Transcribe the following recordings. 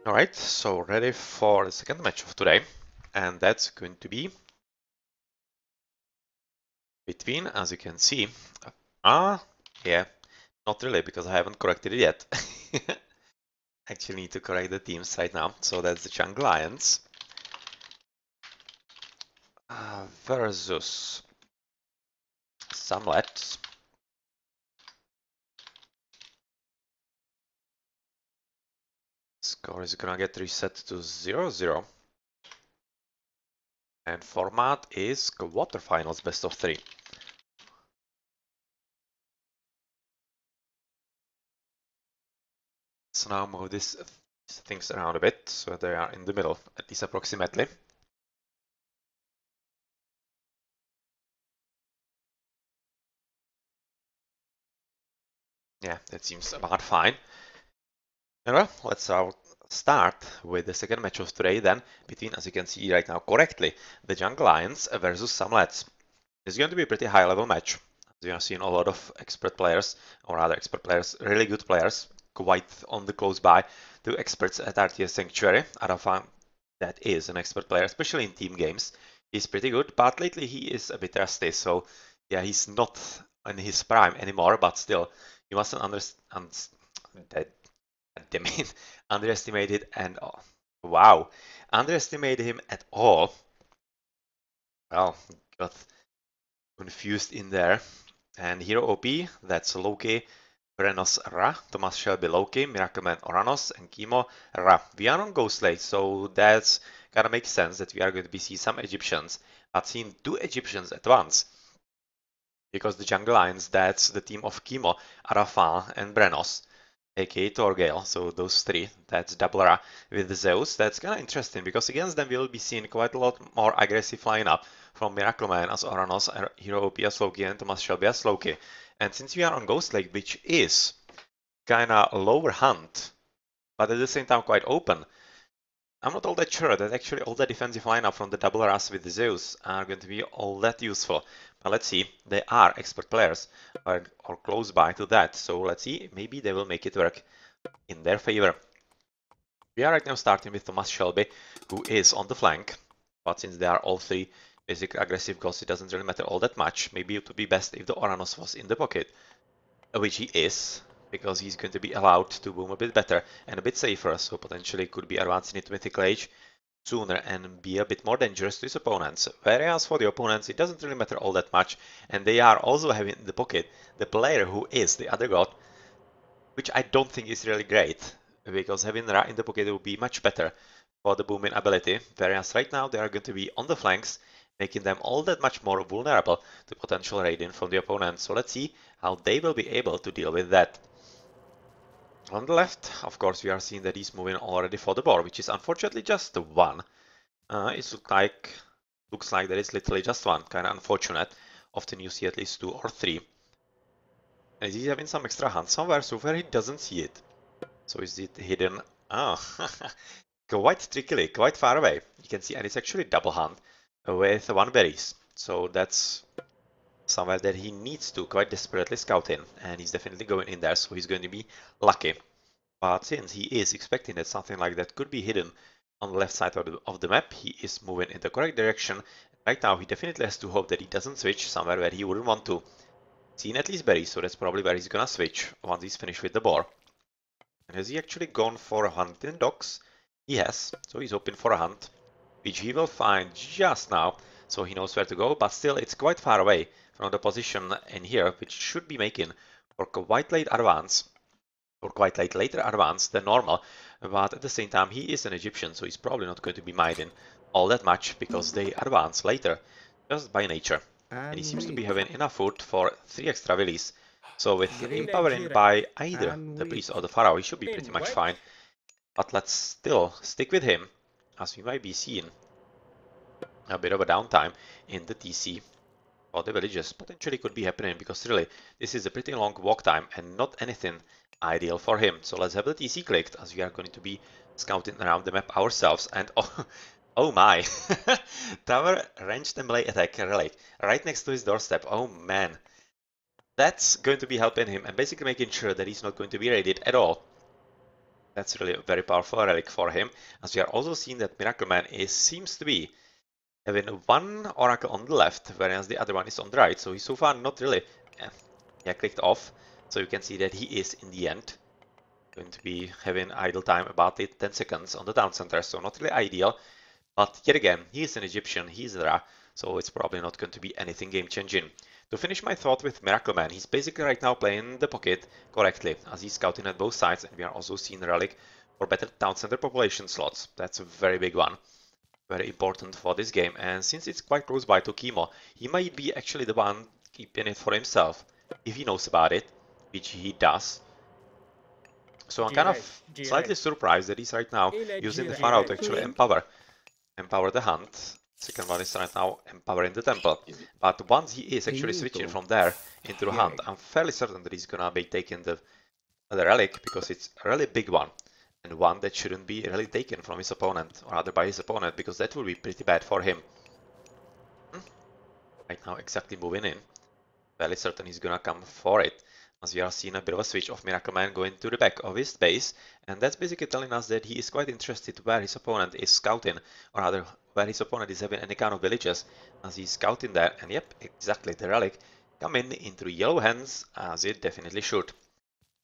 Alright, so ready for the second match of today, and that's going to be between, as you can see, yeah, not really, because I haven't corrected it yet. Actually need to correct the teams right now. So that's the Young Lions versus Samlet. Score is gonna get reset to 0-0. And format is quarterfinals, best of 3. So now move these things around a bit so they are in the middle, at least approximately. Yeah, that seems about fine. Well, let's start with the second match of today then, between, as you can see right now correctly, the Young Lions versus Samlets. It's going to be a pretty high level match. As you have seen a lot of expert players, or rather expert players, really good players, quite on the close by to experts at RTS-Sanctuary. Arafan, that is an expert player, especially in team games. He's pretty good, but lately he is a bit rusty, so yeah, he's not in his prime anymore, but still, you mustn't underestimate it and wow, underestimate him at all. Well, got confused in there. And Hero OP, that's Loki, Brenos Ra, Thomas Shelby Loki, Miracleman Oranos, and Chemo Ra. We are on Ghost Lake, so that's gonna make sense that we are going to be seeing some Egyptians, but seeing 2 Egyptians at once. Because the Jungle Lions, that's the team of Chemo, Arafan, and Brenos, aka Torgale. So those 3, that's double Ra with Zeus. That's kind of interesting because against them we'll be seeing quite a lot more aggressive lineup from Miracleman as Oranos, Hero OP as Loki, and Thomas Shelby as Loki. And since we are on Ghost Lake, which is kind of lower hunt, but at the same time quite open, I'm not all that sure that actually all the defensive lineup from the double Ras with the Zeus are going to be all that useful. But let's see, they are expert players or close by to that, so let's see, maybe they will make it work in their favor. We are right now starting with Thomas Shelby, who is on the flank, but since they are all 3 basic aggressive gods, it doesn't really matter all that much. Maybe it would be best if the Oranos was in the pocket, which he is, because he's going to be allowed to boom a bit better and a bit safer, so potentially could be advancing into Mythical Age sooner and be a bit more dangerous to his opponents. Whereas for the opponents, it doesn't really matter all that much, and they are also having in the pocket the player who is the other god, which I don't think is really great, because having Ra in the pocket will be much better for the booming ability, whereas right now they are going to be on the flanks, making them all that much more vulnerable to potential raiding from the opponent. So let's see how they will be able to deal with that. On the left, of course, we are seeing that he's moving already for the board, which is unfortunately just the 1. It looks like that it's literally just 1, kind of unfortunate. Often you see at least 2 or 3. And he's having some extra hand somewhere, so far he doesn't see it. So is it hidden? Ah, quite trickily, quite far away. You can see, and it's actually double hand with 1 berries. So that's somewhere that he needs to quite desperately scout in, and he's definitely going in there, so he's going to be lucky. But since he is expecting that something like that could be hidden on the left side of the map, he is moving in the correct direction. Right now, he definitely has to hope that he doesn't switch somewhere where he wouldn't want to. Seen at least berries, so that's probably where he's gonna switch once he's finished with the boar. And has he actually gone for a hunt in docks? He has, so he's open for a hunt, which he will find just now, so he knows where to go, but still it's quite far away from the position in here, which should be making for quite late advance, or quite late later advance than normal, but at the same time he is an Egyptian, so he's probably not going to be minding all that much because they advance later, just by nature. And he seems to be having enough food for 3 extra villies. So with empowering by either the priest or the pharaoh, he should be pretty much fine. But let's still stick with him, as we might be seeing a bit of a downtime in the TC for the villages. Potentially could be happening because really this is a pretty long walk time and not anything ideal for him. So let's have the TC clicked as we are going to be scouting around the map ourselves. And oh my, tower ranged and melee attack relic right next to his doorstep. Oh man, that's going to be helping him and basically making sure that he's not going to be raided at all. That's really a very powerful relic for him, as we are also seeing that Miracle Man seems to be having one oracle on the left, whereas the other one is on the right. So he's so far not really clicked off. So you can see that he is in the end going to be having idle time about 10 seconds on the down center. So not really ideal. But yet again, he is an Egyptian, he is Ra, so it's probably not going to be anything game-changing. To finish my thought with Miracle Man, he's basically right now playing the pocket correctly, as he's scouting at both sides, and we are also seeing a relic for better town center population slots. That's a very big one, very important for this game, and since it's quite close by to Chemo, he might be actually the one keeping it for himself, if he knows about it, which he does. So I'm kind of slightly surprised that he's right now using the Pharaoh to actually empower the hunt. Second one is right now empowering the temple. But once he is actually switching from there into the hunt, I'm fairly certain that he's gonna be taking the relic, because it's a really big one, and one that shouldn't be really taken from his opponent, or rather by his opponent, because that would be pretty bad for him. Right now exactly moving in. Fairly certain he's gonna come for it, as we are seeing a bit of a switch of Miracle Man going to the back of his base, and that's basically telling us that he is quite interested where his opponent is scouting, or rather where his opponent is having any kind of villages, as he's scouting there, and yep, exactly, the relic coming into yellow hands, as it definitely should.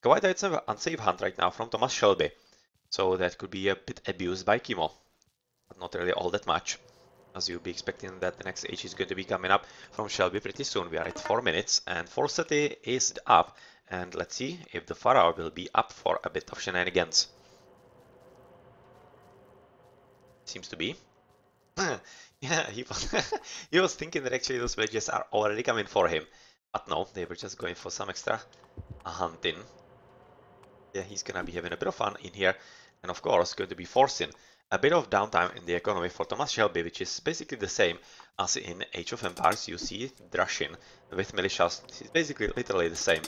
Quite an unsafe hunt right now from Thomas Shelby, so that could be a bit abused by Kimo, but not really all that much, as you'll be expecting that the next age is going to be coming up from Shelby pretty soon. We are at 4 minutes, and Forseti is up, and let's see if the Pharaoh will be up for a bit of shenanigans. Seems to be. Yeah, he was thinking that actually those villages are already coming for him, but no, they were just going for some extra hunting. Yeah, he's gonna be having a bit of fun in here, and of course going to be forcing a bit of downtime in the economy for Thomas Shelby, which is basically the same as in Age of Empires. You see Drashin with militias, it's basically literally the same.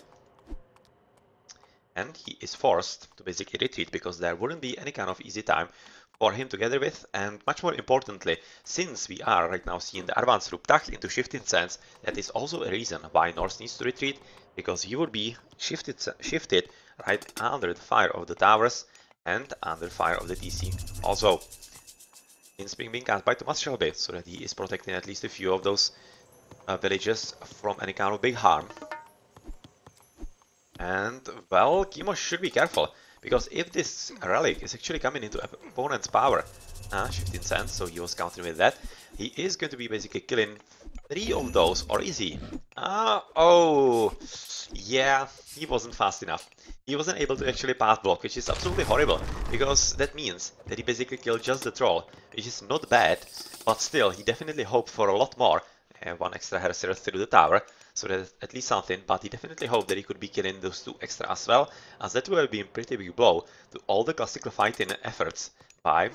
And he is forced to basically retreat, because there wouldn't be any kind of easy time for him together with, and much more importantly, since we are right now seeing the advanced troop tucked into shifting sands, that is also a reason why Norse needs to retreat, because he would be shifted right under the fire of the towers and under fire of the DC also. Since being cast by Thomas Shelby, so that he is protecting at least a few of those villages from any kind of big harm. And, well, Kimo should be careful, because if this relic is actually coming into opponent's power, shifting sands, so he was countering with that, he is going to be basically killing 3 of those, or is he? Oh, yeah, he wasn't fast enough. He wasn't able to actually path block, which is absolutely horrible, because that means that he basically killed just the troll, which is not bad, but still, he definitely hoped for a lot more. One extra Herser through the tower, so that at least something, but he definitely hoped that he could be killing those 2 extra as well, as that would have been a pretty big blow to all the classical fighting efforts by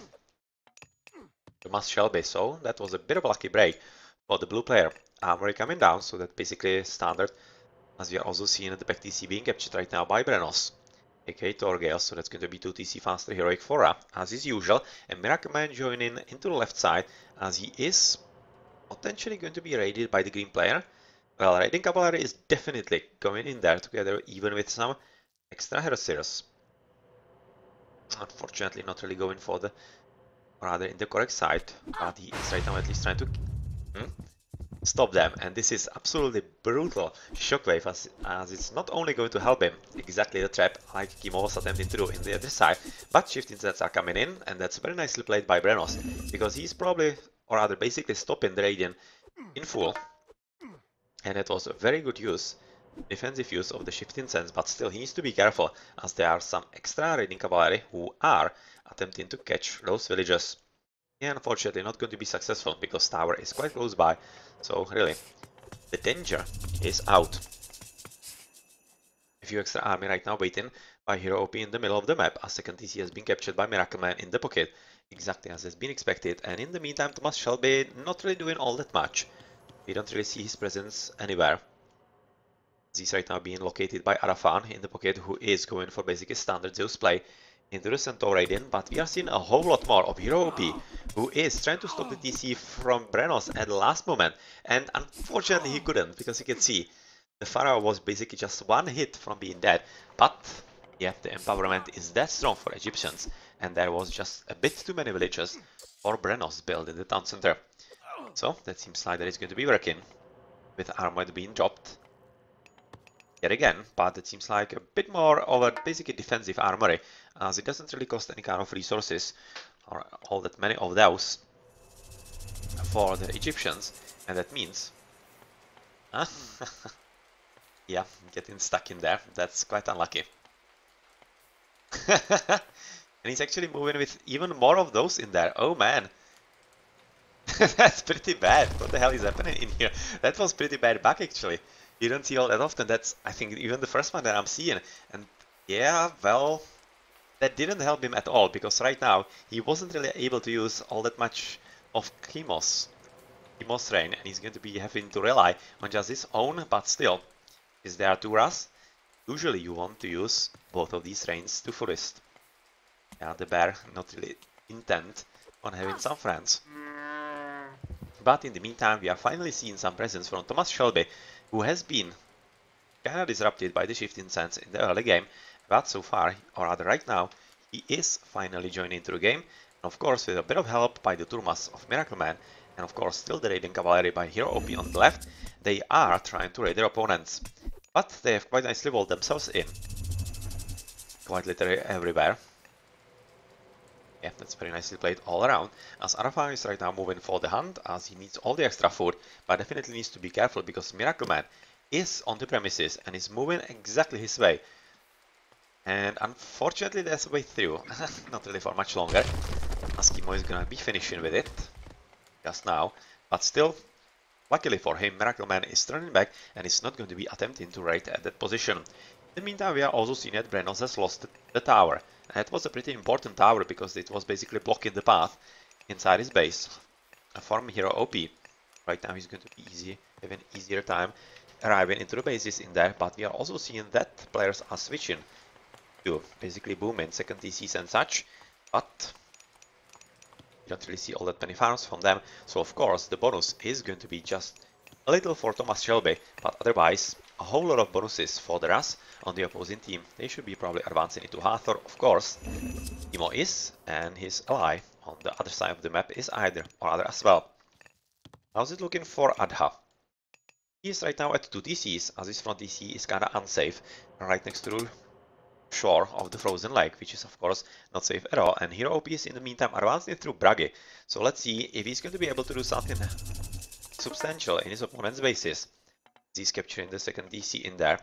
Thomas Shelby. So that was a bit of a lucky break for the blue player. Armory coming down, so that basically standard, as we are also seeing at the back TC being captured right now by Brenos, aka Torgale, so that's going to be 2 TC faster heroic for Ra, as is usual, and Miracle Man joining into the left side, as he is potentially going to be raided by the green player. Well, raiding cavalry is definitely going in there together, even with some extra Herosiers. Unfortunately, not really going for the, rather in the correct side, but he is right now at least trying to stop them, and this is absolutely brutal shockwave, as it's not only going to help him exactly the trap like Kimo was attempting to do in the other side, but shifting sets are coming in, and that's very nicely played by Brenos, because he's probably, or rather basically stopping the Radiant in full, and it was a very good use, defensive use of the shifting sense, but still he needs to be careful, as there are some extra raiding cavalry who are attempting to catch those villagers. Yeah, unfortunately not going to be successful, because tower is quite close by, so really, the danger is out. A few extra army right now waiting by Hero OP in the middle of the map, as second TC has been captured by Miracle Man in the pocket, exactly as has been expected, and in the meantime Thomas Shelby not really doing all that much. We don't really see his presence anywhere. He's right now being located by Arafan in the pocket, who is going for basically standard Zeus play into the Centaur Raiden, but we are seeing a whole lot more of Hero OP, who is trying to stop the TC from Brenos at the last moment, and unfortunately he couldn't, because you can see the Pharaoh was basically just one hit from being dead, but Yeah, the empowerment is that strong for Egyptians, and there was just a bit too many villages for Brennos built in the town center. So that seems like that it's going to be working, with armor being dropped yet again, but it seems like a bit more of a basically defensive armory, as it doesn't really cost any kind of resources, or all that many of those, for the Egyptians, and that means... yeah, getting stuck in there, that's quite unlucky. And he's actually moving with even more of those in there. Oh man. That's pretty bad. What the hell is happening in here? That was pretty bad back actually. You don't see all that often. That's, I think, even the first one that I'm seeing. And yeah, well, that didn't help him at all, because right now he wasn't really able to use all that much of Kimos rain, and he's going to be having to rely on just his own, but still, is there two Ras? Usually you want to use both of these rains to fullest. Yeah, the bear not really intent on having some friends. But in the meantime, we are finally seeing some presence from Thomas Shelby, who has been kinda disrupted by the shift in sense in the early game, but so far, or rather right now, he is finally joining into the game, and of course with a bit of help by the Turmas of Miracle Man, and of course still the raiding cavalry by Hero OP on the left, they are trying to raid their opponents. But they have quite nicely walled themselves in. Quite literally everywhere. Yeah, that's very nicely played all around, as Arafan is right now moving for the hunt, as he needs all the extra food, but definitely needs to be careful because Miracle Man is on the premises and is moving exactly his way. And unfortunately there's a way through, not really for much longer, as Kimo is gonna be finishing with it just now, but still, luckily for him, Miracle Man is turning back and is not going to be attempting to raid at that position. In the meantime, we are also seeing that Brennos has lost the tower. And that was a pretty important tower because it was basically blocking the path inside his base. For Hero OP, right now he's going to be have an easier time arriving into the bases in there, but we are also seeing that players are switching to basically boom in second DCs and such, but you don't really see all that many farms from them, so of course the bonus is going to be just a little for Thomas Shelby, but otherwise a whole lot of bonuses for the Ras on the opposing team. They should be probably advancing into Hathor, of course. Imo is, and his ally on the other side of the map is either or other as well. How's it looking for Adha? He is right now at 2 DCs, as his front DC is kinda unsafe, right next to the shore of the frozen lake, which is of course not safe at all, and Hero OP is in the meantime advancing through Bragi. So let's see if he's going to be able to do something substantial in his opponent's bases. He's capturing the second DC in there.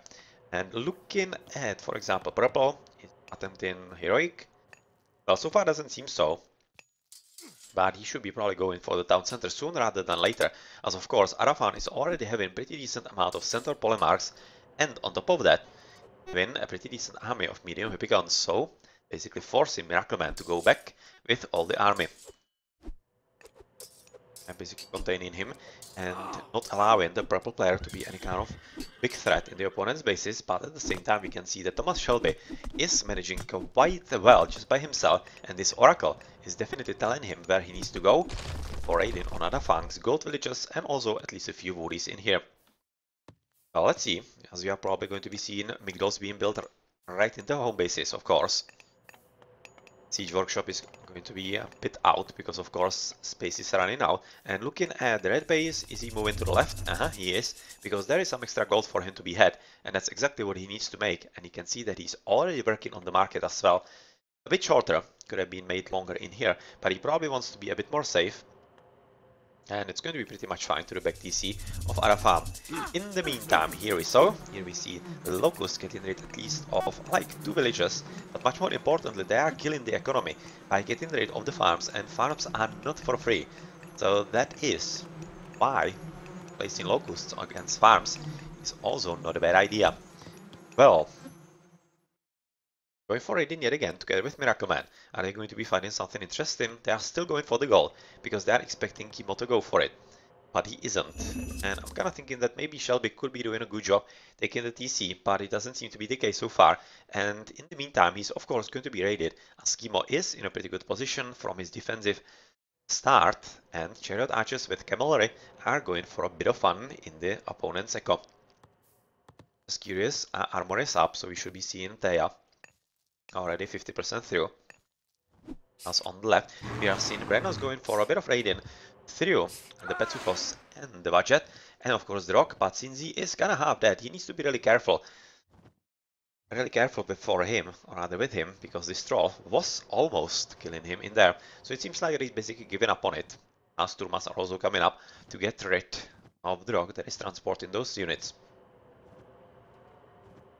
And looking at, for example, Purple is attempting Heroic. Well, so far doesn't seem so. But he should be probably going for the town center sooner rather than later, as of course Arafan is already having pretty decent amount of center polemarks, and on top of that, having a pretty decent army of medium Hippicons, so basically forcing Miracle Man to go back with all the army. And basically containing him and not allowing the purple player to be any kind of big threat in the opponent's bases, but at the same time we can see that Thomas Shelby is managing quite well just by himself, and this Oracle is definitely telling him where he needs to go for raiding on other Fang's gold villages and also at least a few woodies in here. Well, let's see, as we are probably going to be seeing Migdos being built right into home bases, of course. Siege Workshop is going to be a bit out because of course space is running out, and looking at the red base, is he moving to the left? He is, because there is some extra gold for him to be had, and that's exactly what he needs to make, and you can see that he's already working on the market as well. A bit shorter, could have been made longer in here, but he probably wants to be a bit more safe. And it's going to be pretty much fine to the back DC of Arafam. In the meantime, here we see the Locusts getting rid at least of like 2 villages, but much more importantly, they are killing the economy by getting rid of the farms, and farms are not for free. So that is why placing Locusts against farms is also not a bad idea. Well, going for raiding yet again together with Miracle Man. Are they going to be finding something interesting? They are still going for the goal, because they are expecting Kimo to go for it. But he isn't. And I'm kinda thinking that maybe Shelby could be doing a good job taking the TC, but it doesn't seem to be the case so far. And in the meantime, he's of course going to be raided, as Kimo is in a pretty good position from his defensive start, and Chariot Archers with Cavalry are going for a bit of fun in the opponent's echo. Just curious, armor is up, so we should be seeing Thea Already 50% through. As on the left, we are seeing Brennos going for a bit of raiding through the Petsu costs and the budget, and of course the rock, but since he is gonna have that, he needs to be really careful. Really careful before him, or rather with him, because this troll was almost killing him in there. So it seems like he's basically giving up on it. As Turmas are also coming up to get rid of the rock that is transporting those units.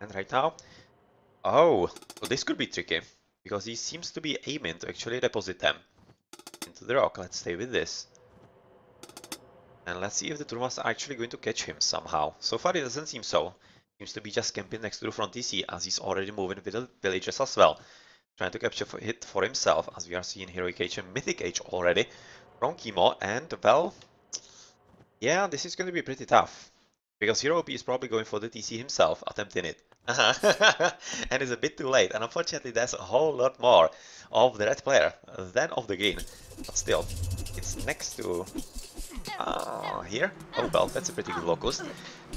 And right now, oh, well, this could be tricky, because he seems to be aiming to actually deposit them into the rock. Let's stay with this. And let's see if the Turmas are actually going to catch him somehow. So far it doesn't seem so. Seems to be just camping next to the front TC, as he's already moving with the villagers as well. Trying to capture hit for himself, as we are seeing Heroic Age and Mythic Age already from Chemo. And well, yeah, this is going to be pretty tough. Because Hero OP is probably going for the TC himself, attempting it. And it's a bit too late, and unfortunately there's a whole lot more of the red player than of the green. But still, it's next to here. Oh well, that's a pretty good locust.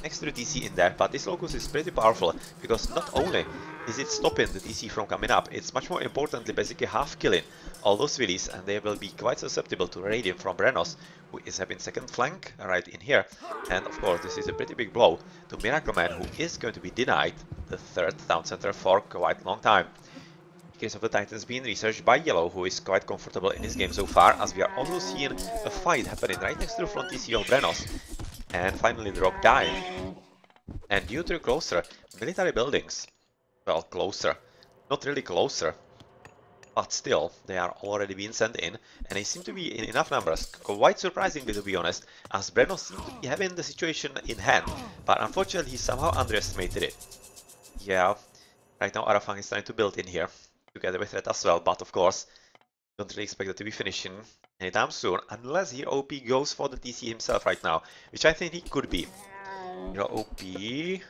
Next to the TC in there, but this locust is pretty powerful, because not only is it stopping the TC from coming up, it's much more importantly basically half killing all those villies, and they will be quite susceptible to raiding from Brenos, who is having second flank right in here. And of course this is a pretty big blow to Miracleman, who is going to be denied the third town center for quite a long time. Case of the Titans being researched by Yellow, who is quite comfortable in this game so far, as we are also seeing a fight happening right next to the front TC of Brenos. And finally the rock dying. And due to closer military buildings, well, closer, not really closer, but still, they are already being sent in, and they seem to be in enough numbers, quite surprisingly to be honest, as Brenos seems to be having the situation in hand, but unfortunately he somehow underestimated it. Yeah, right now Arafang is trying to build in here, together with Red as well, but of course, don't really expect it to be finishing anytime soon, unless Hero OP goes for the TC himself right now, which I think he could be. Hero OP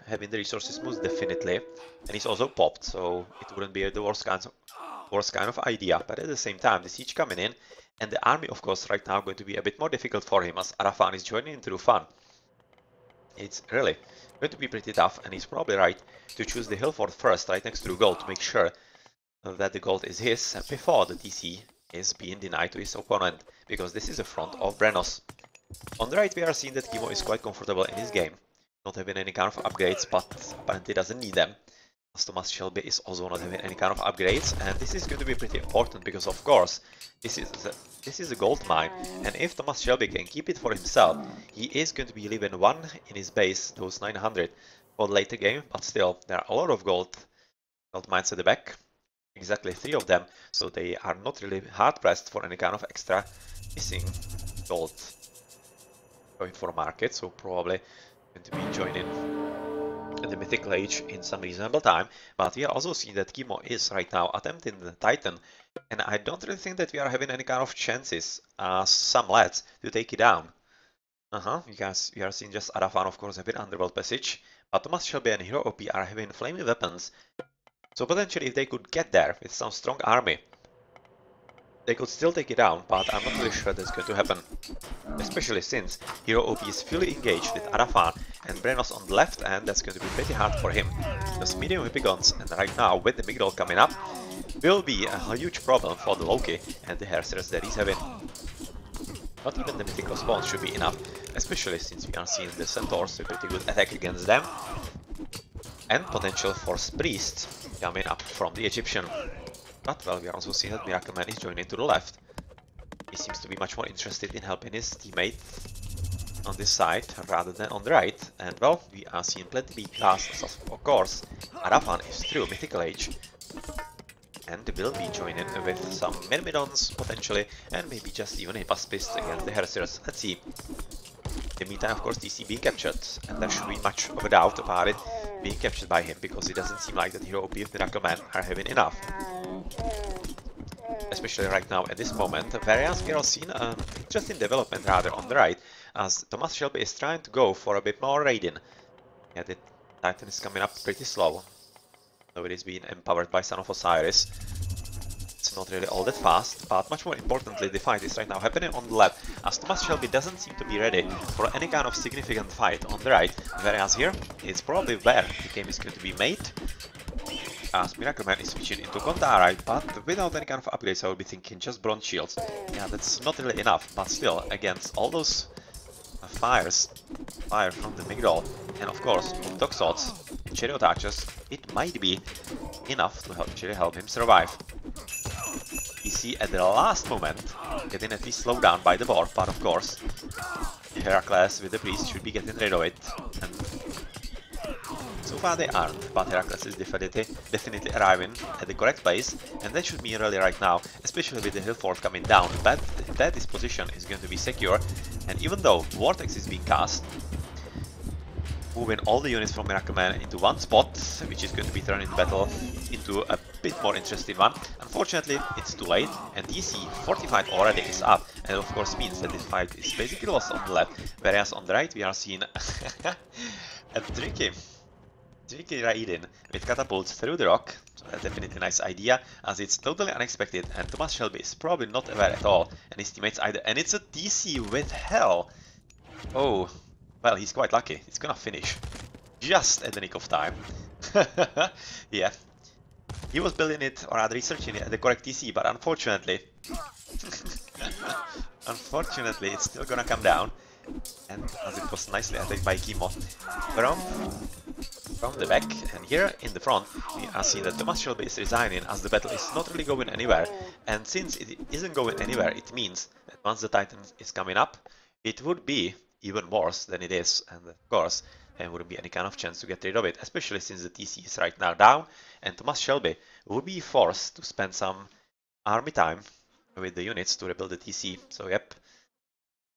having the resources most definitely, and he's also popped, so it wouldn't be the worst kind of idea. But at the same time, the siege coming in, and the army, of course, right now going to be a bit more difficult for him, as Arafan is joining into the fun. It's really going to be pretty tough, and he's probably right to choose the hill fort first, right next to the gold, to make sure that the gold is his before the TC is being denied to his opponent, because this is the front of Brenos. On the right, we are seeing that Chemo is quite comfortable in this game, not having any kind of upgrades, but apparently doesn't need them. As Thomas Shelby is also not having any kind of upgrades, and this is going to be pretty important because, of course, this is a gold mine, and if Thomas Shelby can keep it for himself, he is going to be leaving one in his base, those 900, for the later game. But still, there are a lot of gold mines at the back, exactly 3 of them, so they are not really hard pressed for any kind of extra missing gold going for market. So probably going to be joining the Mythical Age in some reasonable time, but we are also seeing that Chemo is right now attempting the Titan, and I don't really think that we are having any kind of chances, some lads, to take it down. Because we are seeing just Arafan, of course, having Underworld Passage, but Thomas Shelby and Hero OP are having flaming weapons, so potentially if they could get there with some strong army, they could still take it down, but I'm not really sure that's going to happen. Especially since Hero OP is fully engaged with Arafan and Brenos on the left, and that's going to be pretty hard for him. Because medium hippie guns, and right now with the Migdol coming up, will be a huge problem for the Loki and the Hercers that he's having. Not even the mythical spawns should be enough, especially since we are seeing the Centaurs a pretty good attack against them. And potential Force Priest coming up from the Egyptian. But well, we are also seeing that Miracleman is joining to the left. He seems to be much more interested in helping his teammate on this side rather than on the right. And well, we are seeing plenty big classes. Of course, Arafan is through Mythical Age and will be joining with some Myrmidons potentially, and maybe just even a Paspist against the Hercers. Let's see. In the meantime, of course, TC being captured, and there should be much of a doubt about it being captured by him, because it doesn't seem like that Hero OP and Miracleman are having enough. Especially right now at this moment, whereas we are seeing an interesting development rather on the right, as Thomas Shelby is trying to go for a bit more raiding. Yeah, the Titan is coming up pretty slow, though it is being empowered by Son of Osiris. It's not really all that fast, but much more importantly, the fight is right now happening on the left, as Thomas Shelby doesn't seem to be ready for any kind of significant fight on the right, whereas here, it's probably where the game is going to be made. as Miracle Man is switching into Gondara, but without any kind of upgrades I would be thinking just bronze shields. Yeah, that's not really enough, but still, against all those fire from the Migdol, and of course, from Dog Swords and Chariot Archers, it might be enough to actually help him survive. DC at the last moment, getting at least slowed down by the board, but of course, Heracles with the priest should be getting rid of it, and so far they aren't, but Heracles is definitely arriving at the correct place, and that should mean really right now, especially with the hill fort coming down, that this position is going to be secure, and even though Vortex is being cast, moving all the units from Miracle Man into one spot, which is going to be turning the battle into a bit more interesting one. Unfortunately, it's too late, and DC fortified already is up, and of course means that this fight is basically lost on the left, whereas on the right we are seeing a tricky raid-in with catapults through the rock. So that's definitely a nice idea, as it's totally unexpected, and Thomas Shelby is probably not aware at all, and his teammates either, and it's a DC with hell! Oh, well, he's quite lucky. It's gonna finish just at the nick of time. Yeah, he was building it, or rather researching it at the correct TC, but unfortunately, it's still gonna come down. And as it was nicely attacked by Kimo from the back, and here in the front, we are seeing that Thomas Shelby is resigning as the battle is not really going anywhere. And since it isn't going anywhere, it means that once the Titan is coming up, it would be even worse than it is, and of course there wouldn't be any kind of chance to get rid of it, especially since the TC is right now down, and Thomas Shelby would be forced to spend some army time with the units to rebuild the TC. So yep,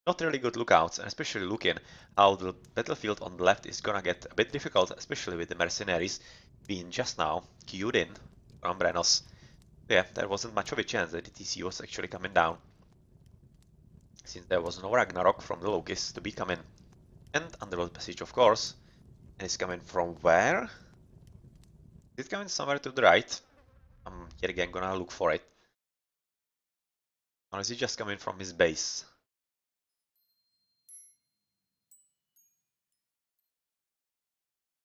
not really good lookouts, and especially looking how the battlefield on the left is gonna get a bit difficult, especially with the mercenaries being just now queued in from Brenos. So yeah, there wasn't much of a chance that the TC was actually coming down, since there was no Ragnarok from the Locusts to be coming. And Underworld Passage, of course. And it's coming from where? It's coming somewhere to the right. I'm yet again gonna look for it. Or is it just coming from his base?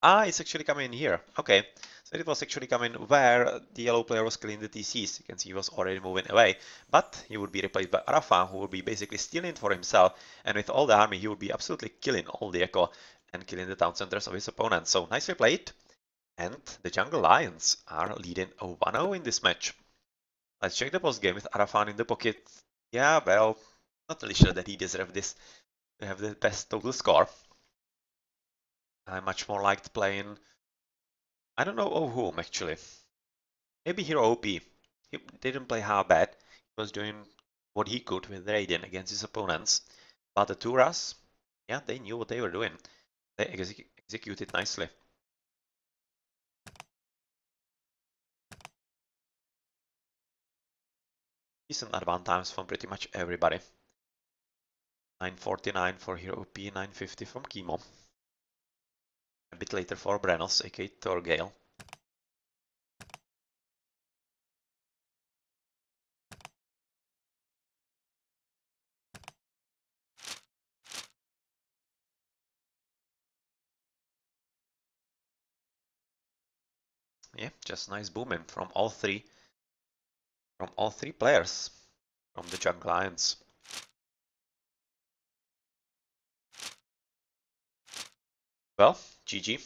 Ah, it's actually coming here. Okay, so it was actually coming where the yellow player was killing the TCs. You can see he was already moving away, but he would be replaced by Arafa, who would be basically stealing it for himself, and with all the army he would be absolutely killing all the echo and killing the town centers of his opponents. So nicely played, and the Jungle Lions are leading a 1-0 in this match. Let's check the post game with Arafan in the pocket. Yeah, well, not really sure that he deserved this to have the best total score. I much more liked playing, I don't know whom actually. Maybe Hero OP. He didn't play half bad. He was doing what he could with Raiden against his opponents. But the Turas, yeah, they knew what they were doing. They executed nicely. Decent advance times from pretty much everybody. 949 for Hero OP, 950 from Kimo. A bit later for Brenos, aka Torgale. Yeah, just nice booming from all three players from the Jungle Lions. Well, GG.